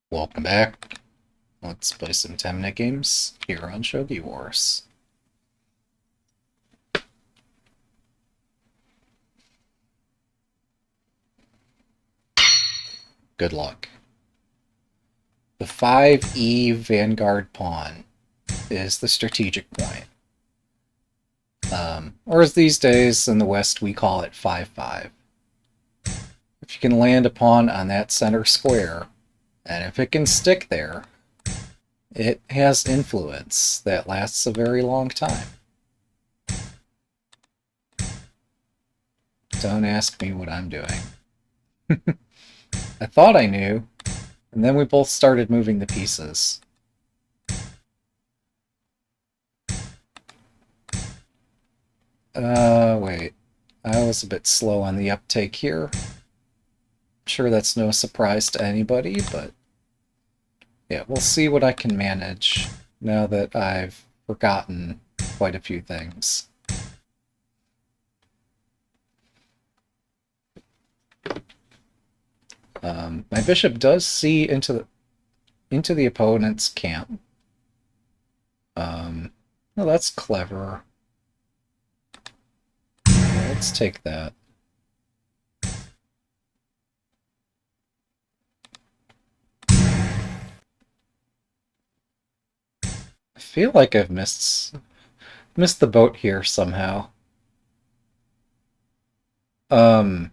Welcome back. Let's play some 10-minute games here on Shogi Wars. Good luck. The 5E Vanguard pawn is the strategic point. Or as these days in the West we call it 5-5. If you can land a pawn on that center square, and if it can stick there, it has influence that lasts a very long time. Don't ask me what I'm doing. I thought I knew, and then we both started moving the pieces. Wait. I was a bit slow on the uptake here. I'm sure that's no surprise to anybody, but yeah, we'll see what I can manage now that I've forgotten quite a few things. My bishop does see into the opponent's camp. Well, that's clever. Let's take that. I feel like I've missed the boat here somehow. Um,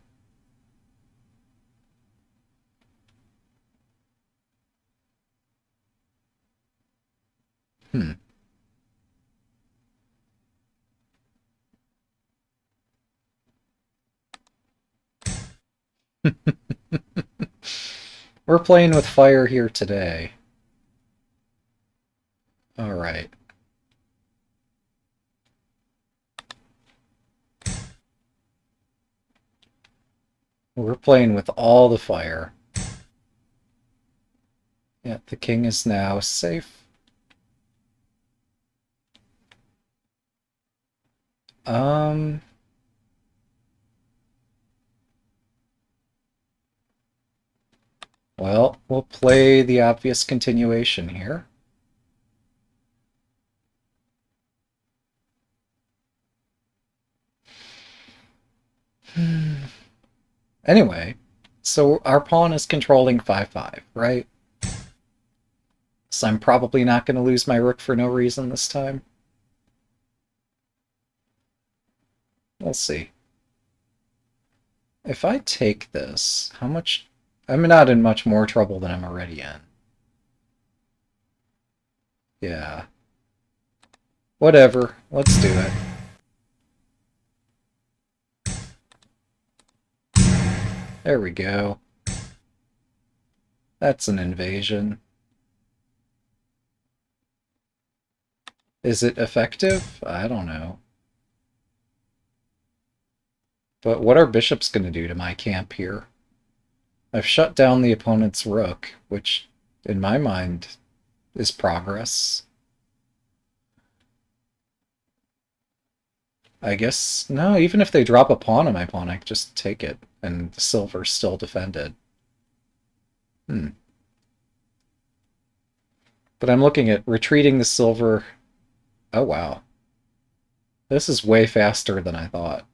hmm. We're playing with fire here today. All right. We're playing with all the fire. Yeah, the king is now safe. Um, well, we'll play the obvious continuation here. Anyway, so our pawn is controlling 5-5, right? So I'm probably not going to lose my rook for no reason this time. We'll see. If I take this, how much... I'm not in much more trouble than I'm already in. Yeah. Whatever. Let's do it. There we go. That's an invasion. Is it effective? I don't know. But what are bishops going to do to my camp here? I've shut down the opponent's rook, which, in my mind, is progress. I guess, no, even if they drop a pawn on my pawn, I can just take it, and the silver's still defended. But I'm looking at retreating the silver. Oh, wow. This is way faster than I thought.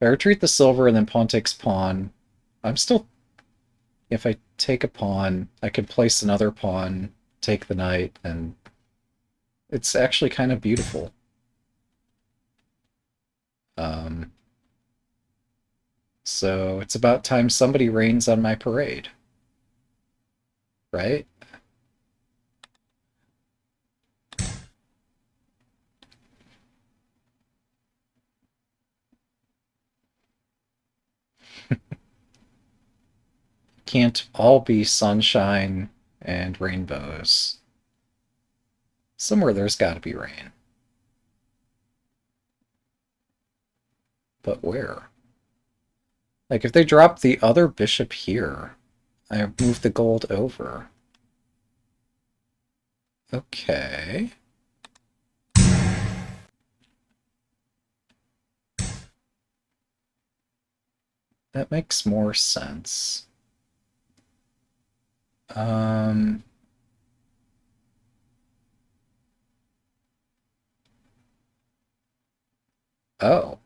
If I retreat the silver and then pawn takes pawn, I'm still... If I take a pawn, I could place another pawn, take the knight, and it's actually kind of beautiful. So it's about time somebody rains on my parade. Right? Can't all be sunshine and rainbows. Somewhere there's got to be rain. But where? Like, if they drop the other bishop here, I move the gold over. Okay. That makes more sense. Um... Oh.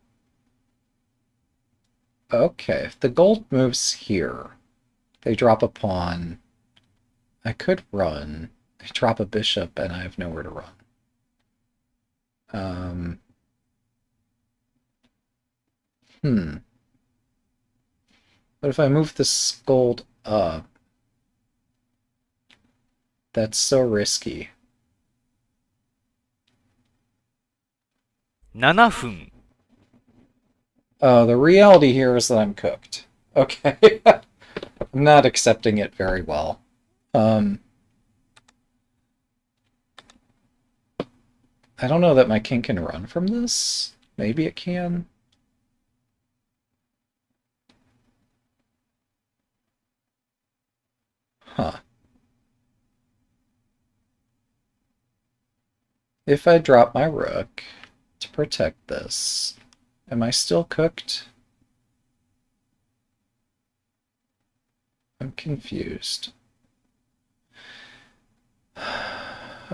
Okay, if the gold moves here, they drop a pawn. I could run. They drop a bishop, and I have nowhere to run. Um... Hmm. But if I move this gold up, that's so risky. 7分。Oh, the reality here is that I'm cooked. Okay. I'm not accepting it very well. I don't know that my king can run from this. Maybe it can. Huh. If I drop my rook to protect this, am I still cooked? I'm confused.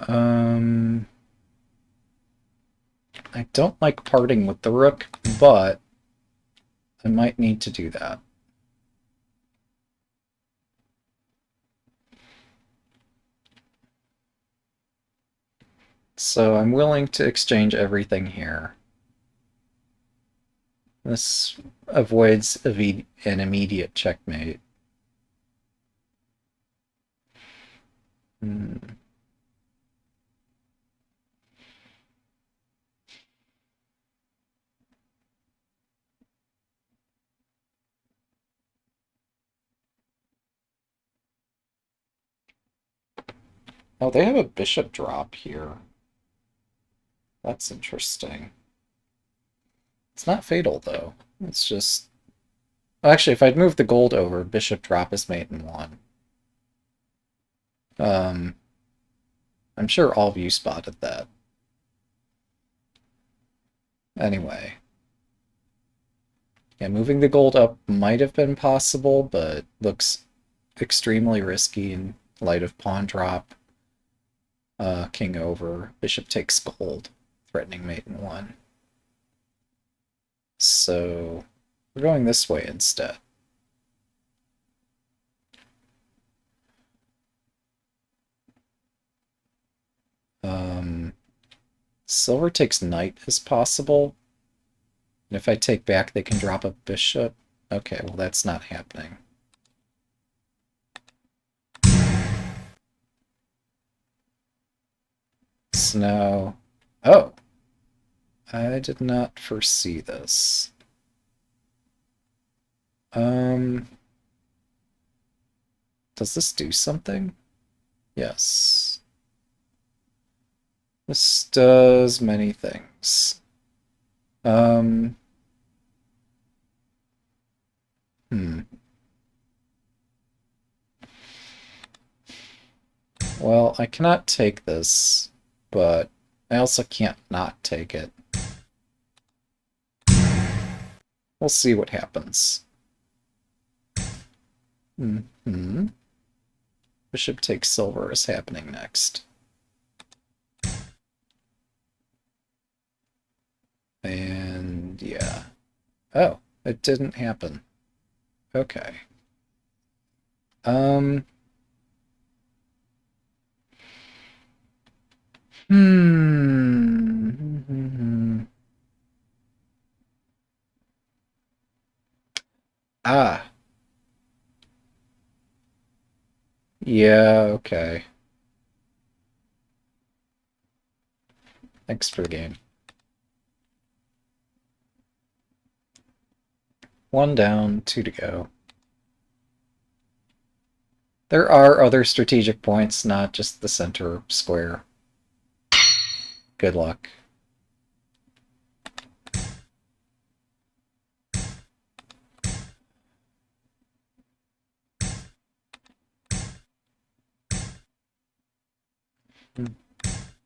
Um, I don't like parting with the rook, but I might need to do that. So I'm willing to exchange everything here. This avoids an immediate checkmate. Hmm. Oh, they have a bishop drop here. That's interesting. It's not fatal, though. It's just... Actually, if I'd moved the gold over, bishop drop is mate in one. Um, I'm sure all of you spotted that. Anyway. Yeah, moving the gold up might have been possible, but looks extremely risky in light of pawn drop. King over, bishop takes gold, threatening mate in one. So we're going this way instead. Silver takes knight is possible. And if I take back, they can drop a bishop. Okay, well that's not happening. So now... Oh! I did not foresee this. Does this do something? Yes. This does many things. Um... Hmm. Well, I cannot take this, but I also can't not take it. We'll see what happens. Hmm. Bishop takes silver is happening next. And yeah. Oh, it didn't happen. Okay. Um. Hmm. Ah. Yeah, okay. Thanks for the game. One down, two to go. There are other strategic points, not just the center square. Good luck.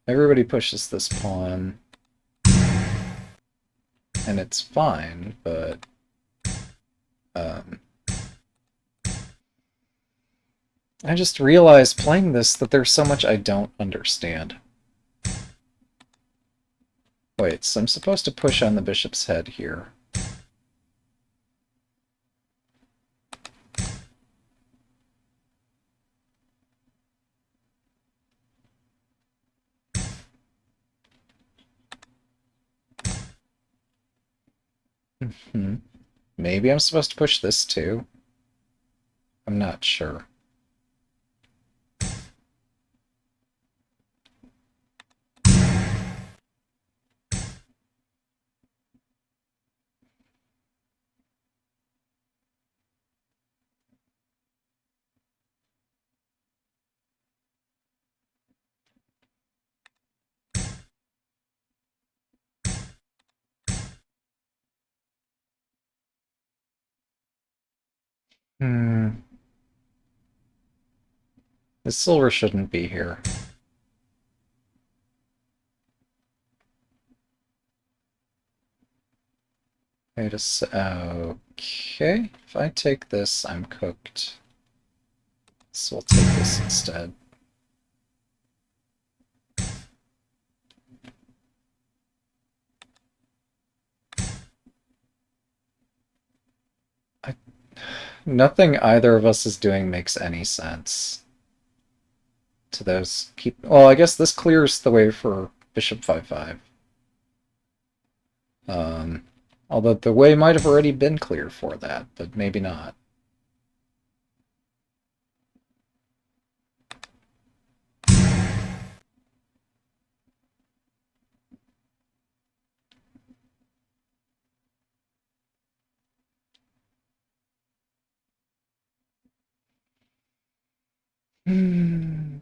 Everybody pushes this pawn. And it's fine, but... I just realized playing this that there's so much I don't understand. Wait, so I'm supposed to push on the bishop's head here. Maybe I'm supposed to push this too. I'm not sure. The silver shouldn't be here. Wait a sec. Okay, if I take this, I'm cooked. So we'll take this instead. Nothing either of us is doing makes any sense. To those keep. Well, I guess this clears the way for bishop 5-5. Although the way might have already been clear for that, but maybe not.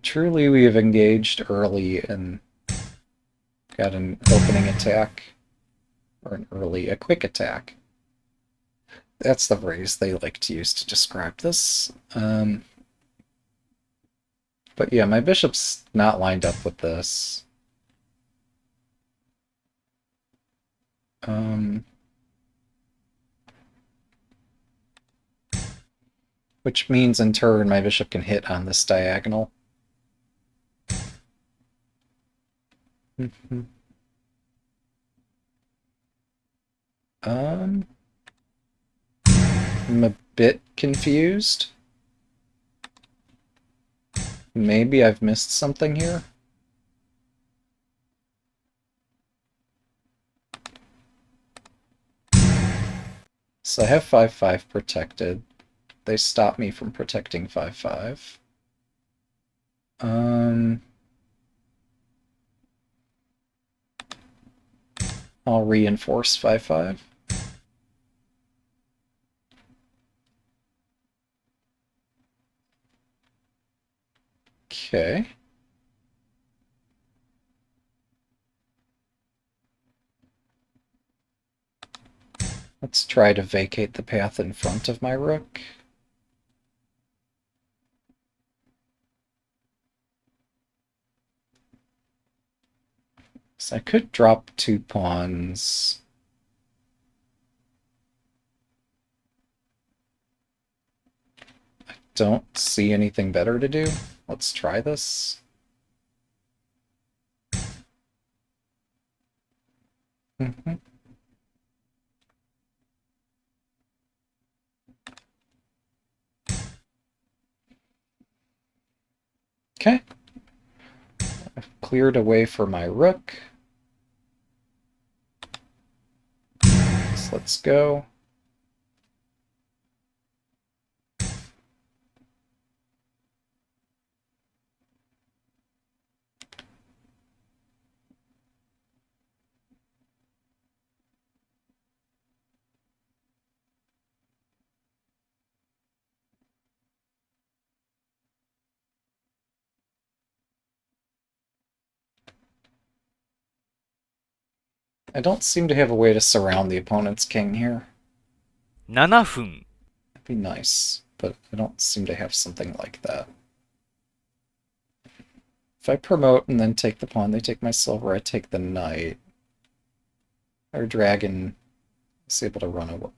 Truly, we have engaged early and got an opening attack. Or a quick attack. That's the phrase they like to use to describe this. But yeah, my bishop's not lined up with this. Which means in turn my bishop can hit on this diagonal. I'm a bit confused. Maybe I've missed something here. So I have 5-5 protected. They stop me from protecting 5-5. I'll reinforce 5-5. Okay. Let's try to vacate the path in front of my rook. So I could drop 2 pawns. I don't see anything better to do. Let's try this. Okay. I've cleared a way for my rook. So let's go. I don't seem to have a way to surround the opponent's king here. 7分 That'd be nice, but I don't seem to have something like that. If I promote and then take the pawn, they take my silver, I take the knight. Our dragon is able to run away.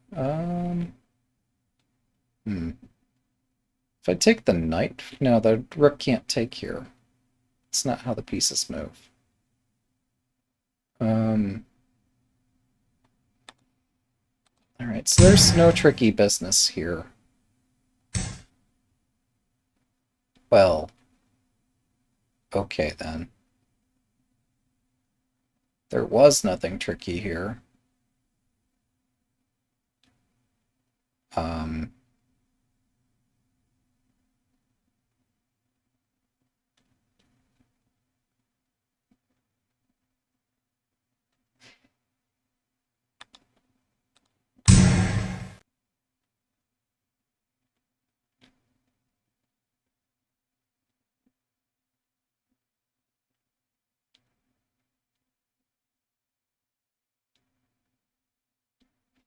If I take the knight... No, the rook can't take here. It's not how the pieces move. Alright, so there's no tricky business here. Well... Okay, then. There was nothing tricky here.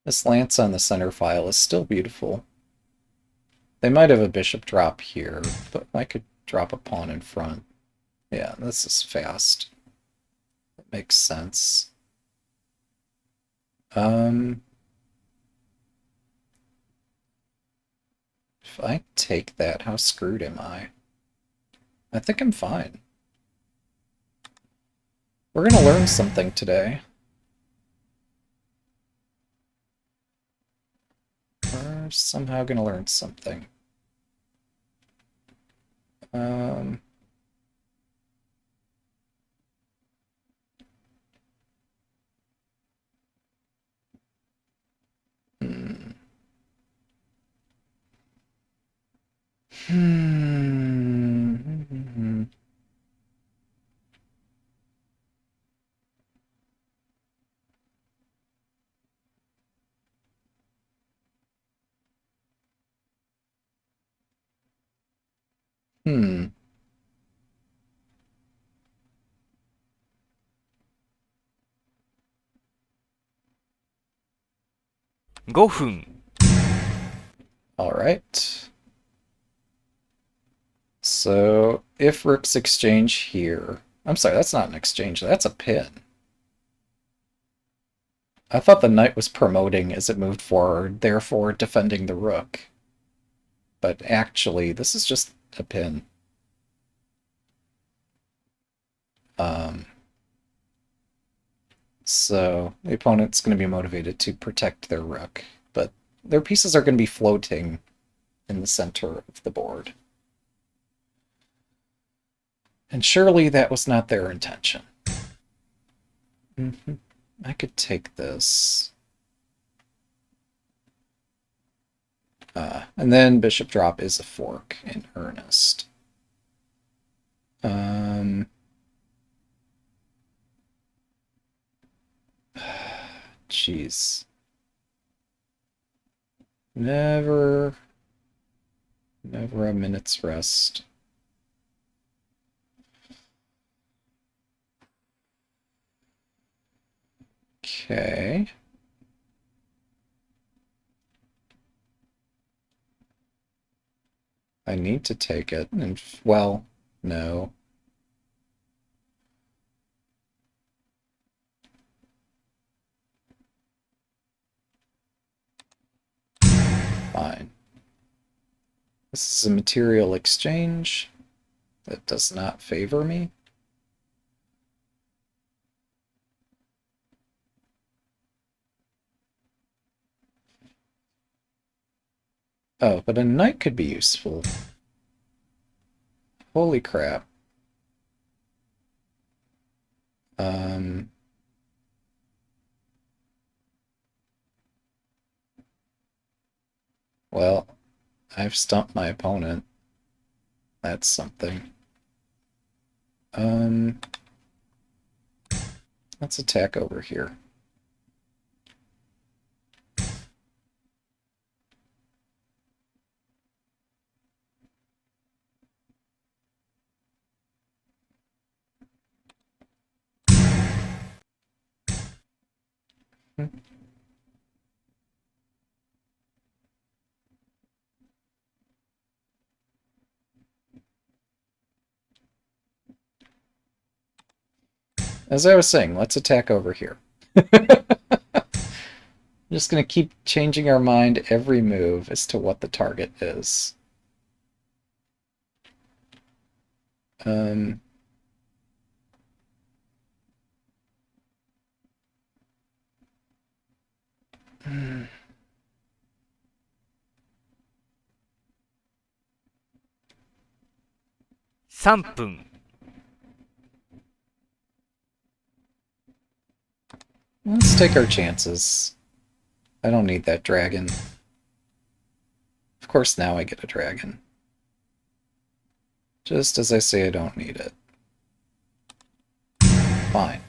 This lance on the center file is still beautiful. They might have a bishop drop here, but I could drop a pawn in front. Yeah, this is fast. That makes sense. If I take that, how screwed am I? I think I'm fine. We're gonna learn something today. We're somehow gonna learn something. Hmm. Hmm. Hmm. 5分 Alright. So, if rooks exchange here... I'm sorry, that's not an exchange, that's a pin. I thought the knight was promoting as it moved forward, therefore defending the rook. But actually, this is just a pin. So the opponent's going to be motivated to protect their rook, but their pieces are going to be floating in the center of the board. And surely that was not their intention. I could take this. And then bishop drop is a fork in earnest. Jeez. Never a minute's rest. Okay. I need to take it, and, well, no. Fine. This is a material exchange that does not favor me. Oh, but a knight could be useful. Holy crap. Well, I've stumped my opponent. That's something. Let's attack over here. As I was saying, let's attack over here. I'm just going to keep changing our mind every move as to what the target is. Um,3分、let's take our chances. I don't need that dragon. Of course, now I get a dragon. Just as I say I don't need it. Fine.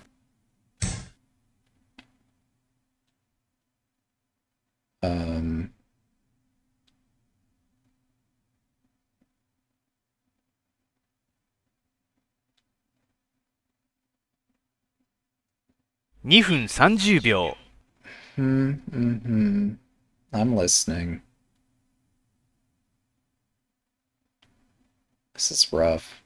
Um,2分30秒、I'm listening. This is rough.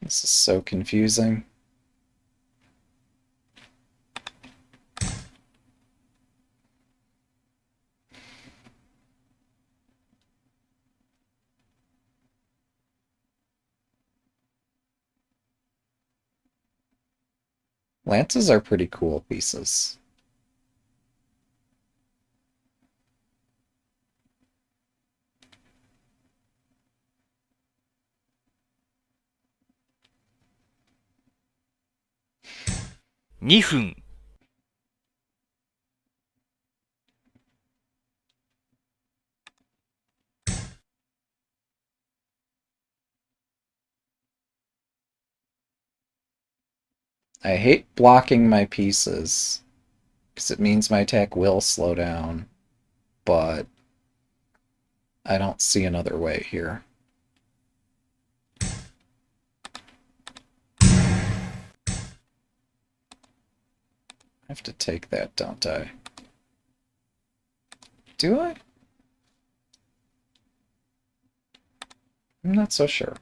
This is so confusing. Lances are pretty cool pieces.2分、I hate blocking my pieces, because it means my attack will slow down, but I don't see another way here. I have to take that, don't I? Do I? I'm not so sure.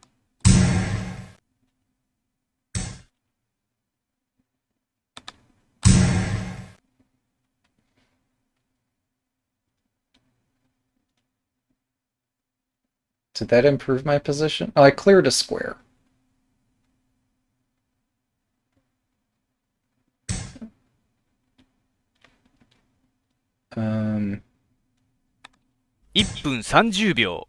Did that improve my position? Oh, I cleared a square. Um, 1分30秒、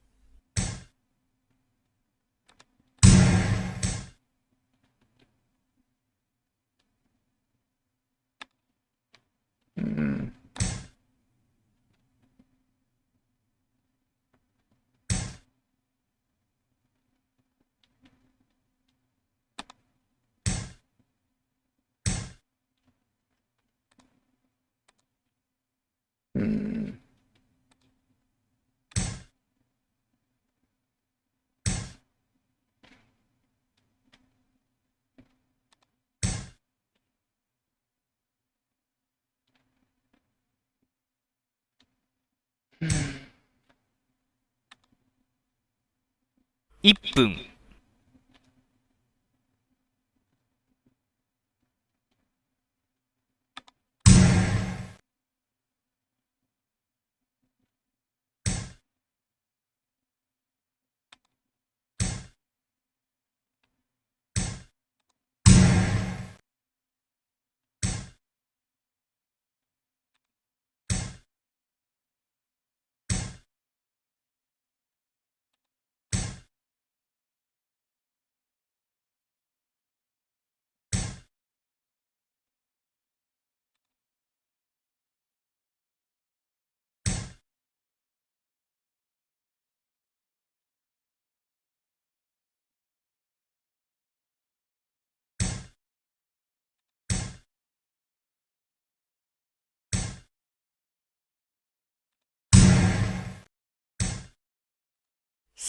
hmm. Hmm.1分、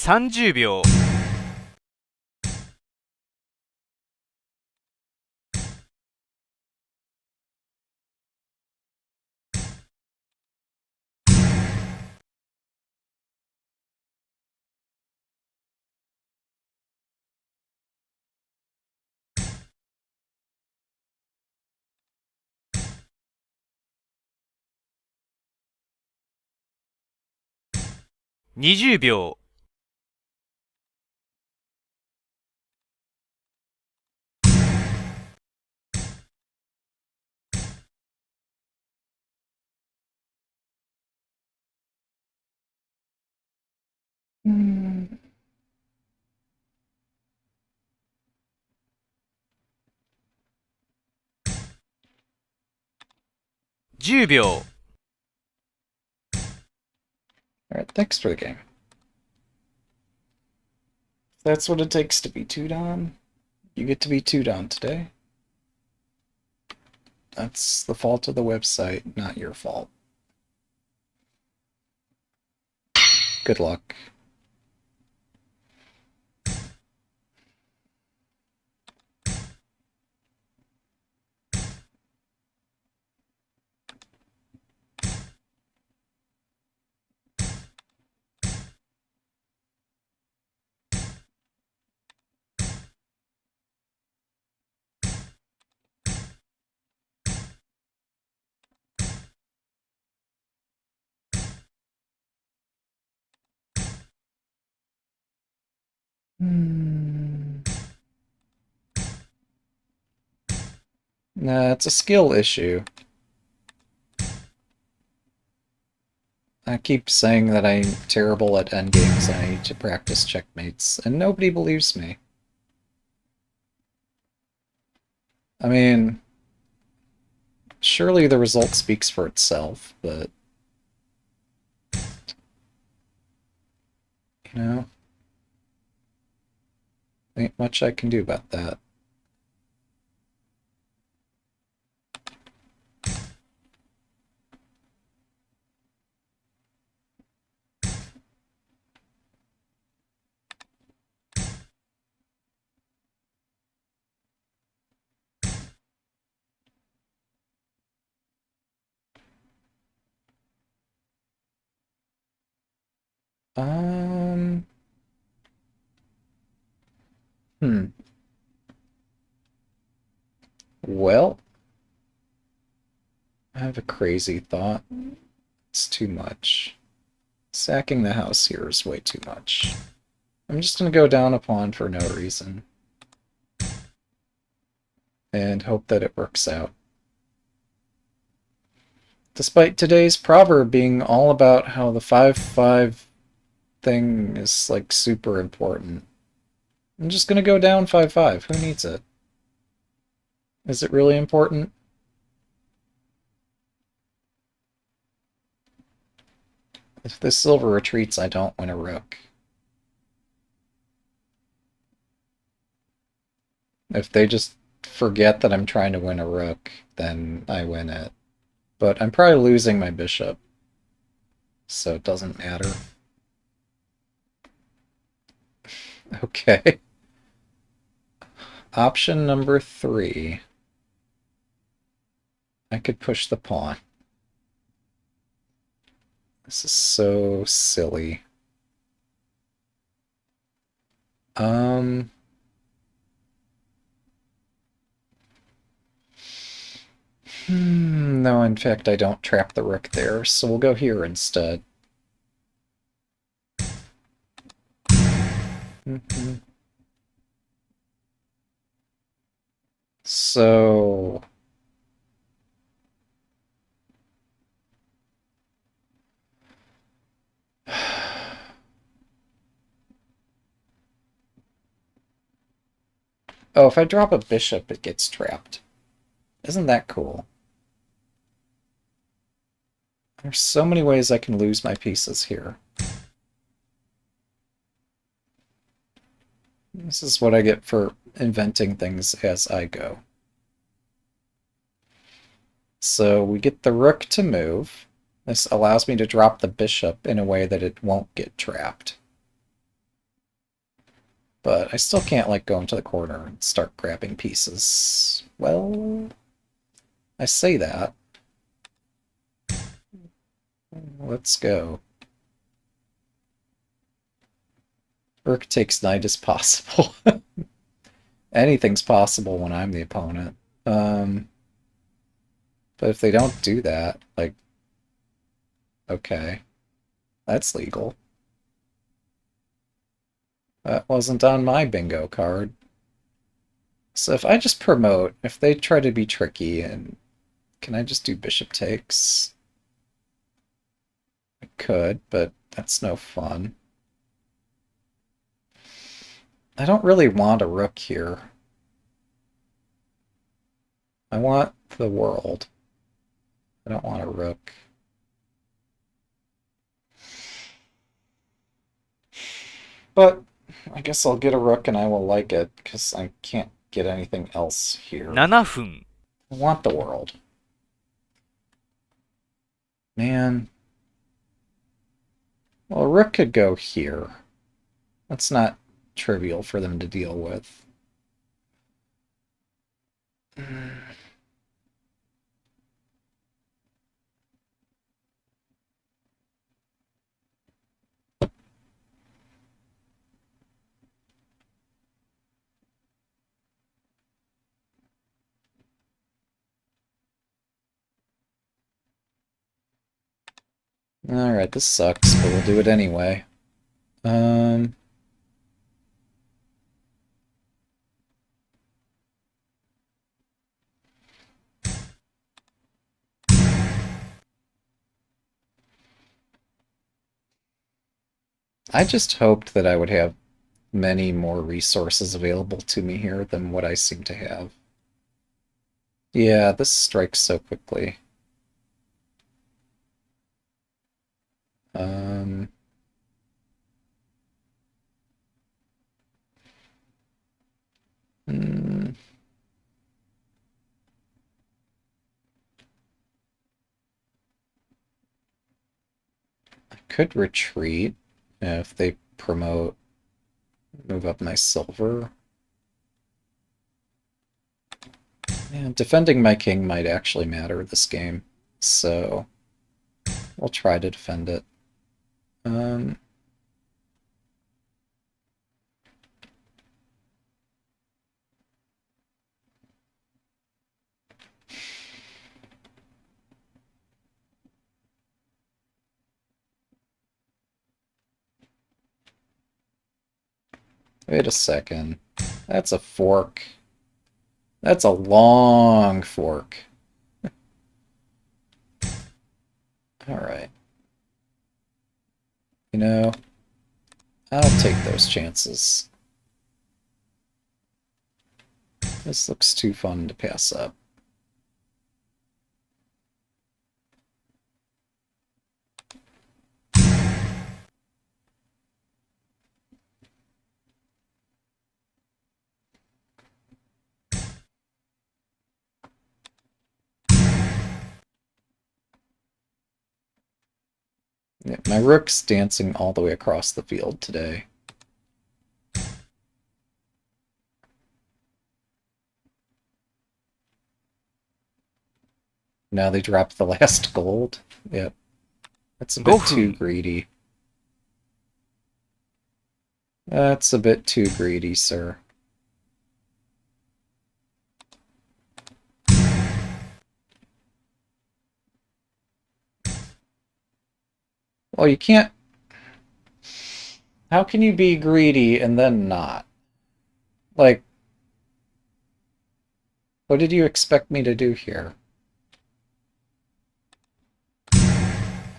30秒、20秒。Hmm. 10秒。Alright, thanks for the game. That's what it takes to be 2-down. You get to be 2-down today. That's the fault of the website, not your fault. Good luck. Nah, it's a skill issue. I keep saying that I'm terrible at endgames and I need to practice checkmates, and nobody believes me. I mean, surely the result speaks for itself, but... You know? Ain't much I can do about that. Um... Hmm. Well, I have a crazy thought. It's too much. Sacking the house here is way too much. I'm just gonna go down a pawn for no reason. And hope that it works out. Despite today's proverb being all about how the 5-5 thing is, like, super important. I'm just gonna go down 5-5. Who needs it? Is it really important? If this silver retreats, I don't win a rook. If they just forget that I'm trying to win a rook, then I win it. But I'm probably losing my bishop, so it doesn't matter. Okay. Option number 3. I could push the pawn. This is so silly. Um... No, in fact, I don't trap the rook there, so we'll go here instead. So... Oh, if I drop a bishop, it gets trapped. Isn't that cool? There's so many ways I can lose my pieces here. This is what I get for inventing things as I go. So we get the rook to move. This allows me to drop the bishop in a way that it won't get trapped. But I still can't, like, go into the corner and start grabbing pieces. Well, I say that. Let's go. Rook takes knight is possible. Anything's possible when I'm the opponent. But if they don't do that, like, okay, that's legal. That wasn't on my bingo card. So if I just promote, if they try to be tricky, and can I just do bishop takes? I could, but that's no fun. I don't really want a rook here. I want the world. I don't want a rook. But I guess I'll get a rook and I will like it, because I can't get anything else here. 7分 I want the world. Man. Well, a rook could go here. That's not trivial for them to deal with. Alright, this sucks, but we'll do it anyway. I just hoped that I would have many more resources available to me here than what I seem to have. Yeah, this strikes so quickly. Um, hmm, I could retreat if they promote, move up my silver. Yeah, defending my king might actually matter this game, so we'll try to defend it. Wait a second. That's a fork. That's a long fork. Alright. You know, I'll take those chances. This looks too fun to pass up. Yeah, my rook's dancing all the way across the field today. Now they drop the last gold. Yep. That's a bit 5 too 分 greedy. That's a bit too greedy, sir. Well, you can't... How can you be greedy and then not? Like, what did you expect me to do here?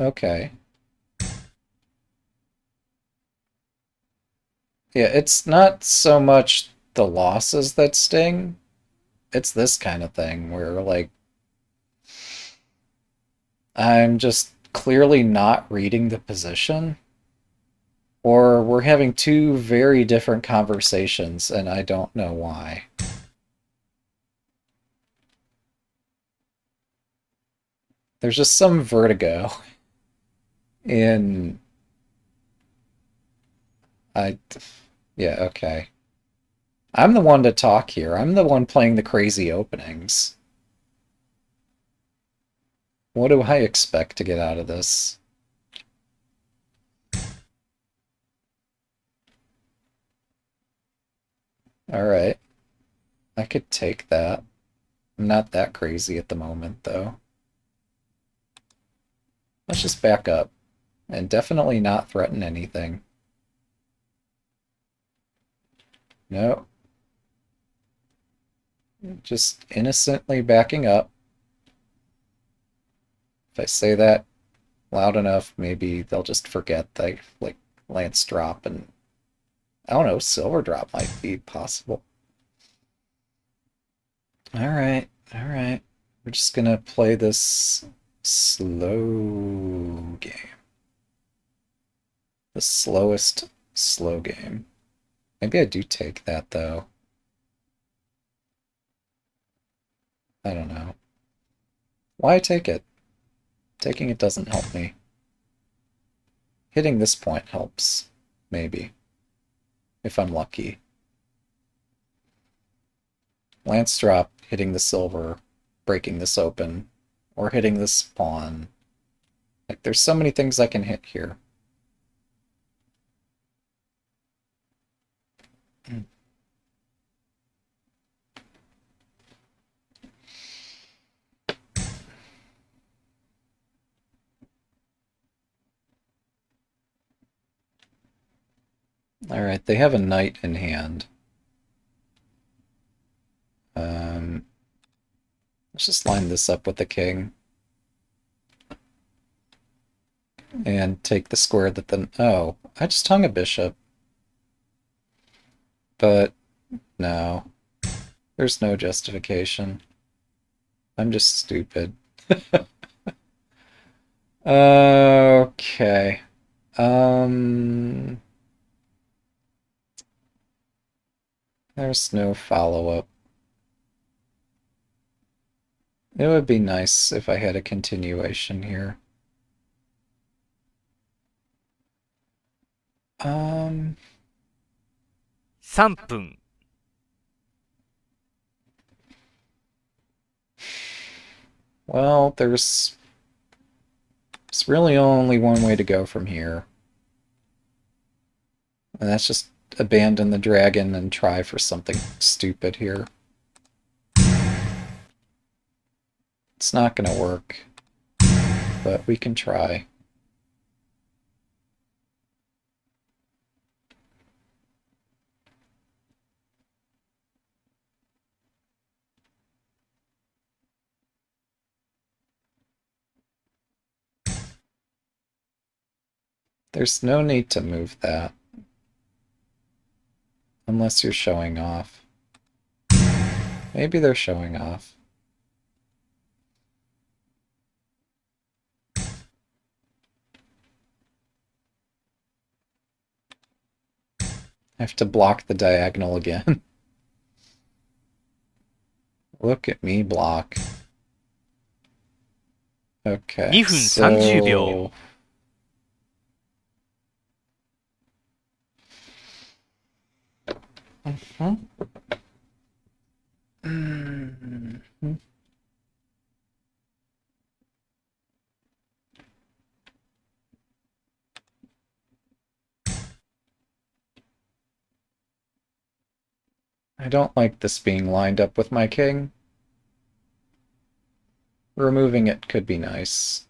Okay. Yeah, it's not so much the losses that sting. It's this kind of thing where, like, I'm just clearly not reading the position, or we're having two very different conversations, and I don't know why. There's just some vertigo in... I... Yeah, okay. I'm the one to talk here. I'm the one playing the crazy openings. What do I expect to get out of this? Alright. I could take that. I'm not that crazy at the moment, though. Let's just back up. And definitely not threaten anything. No. Just innocently backing up. If I say that loud enough, maybe they'll just forget that, like, Lance drop, and I don't know, silver drop might be possible. Alright, alright. We're just gonna play this slow game. The slowest slow game. Maybe I do take that, though. I don't know. Why take it? Taking it doesn't help me. Hitting this point helps. Maybe. If I'm lucky. Lance drop, hitting the silver, breaking this open, or hitting this pawn. Like, there's so many things I can hit here. Alright, they have a knight in hand. Let's just line this up with the king. And take the square that the... Oh, I just hung a bishop. But, no. There's no justification. I'm just stupid. Okay. There's no follow-up. It would be nice if I had a continuation here. 3分。 Well, there's really only one way to go from here. And that's just abandon the dragon and try for something stupid here. It's not gonna work, but we can try. There's no need to move that. Unless you're showing off. Maybe they're showing off. I have to block the diagonal again. Look at me block. Okay, 2分30秒。 so... Mhm. I don't like this being lined up with my king. Removing it could be nice.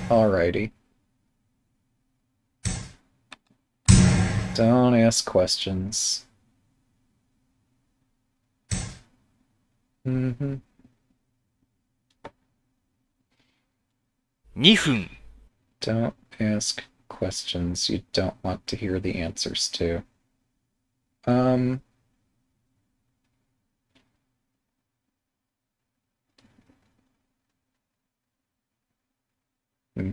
Alrighty. Don't ask questions. Mm-hmm. 2分。 Don't ask questions you don't want to hear the answers to.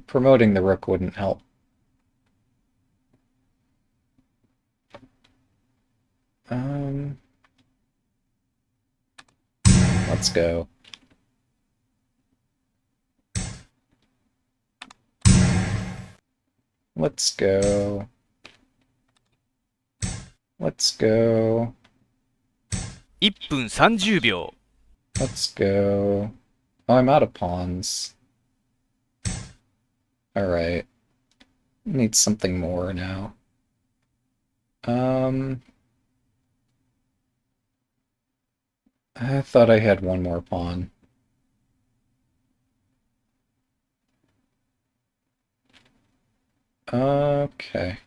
Promoting the rook wouldn't help. Let's go. Let's go. Let's go. 1分30秒。 Let's go. Oh, I'm out of pawns. Alright. Need something more now. I thought I had one more pawn. Okay.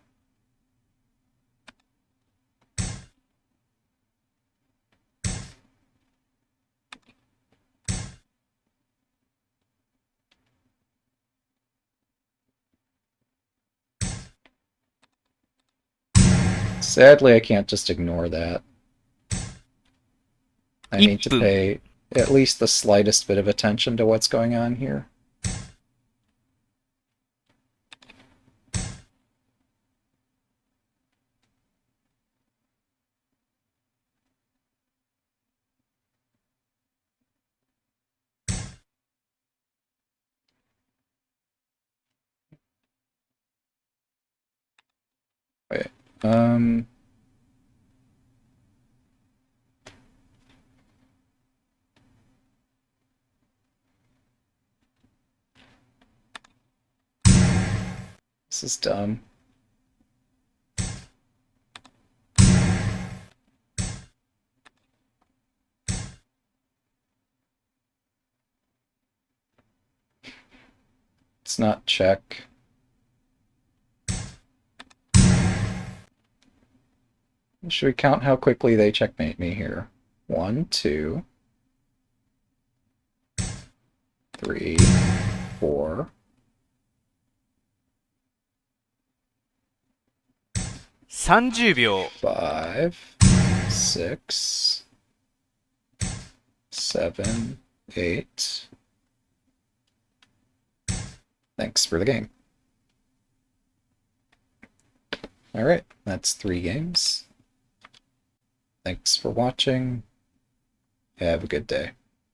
Sadly, I can't just ignore that. I need to 1分 pay at least the slightest bit of attention to what's going on here. Wait. This is dumb. It's not check. Should we count how quickly they checkmate me here? 1, 2, 3, 4. 30秒 5, 6, 7, 8. Thanks for the game. Alright, that's 3 games. Thanks for watching. Have a good day.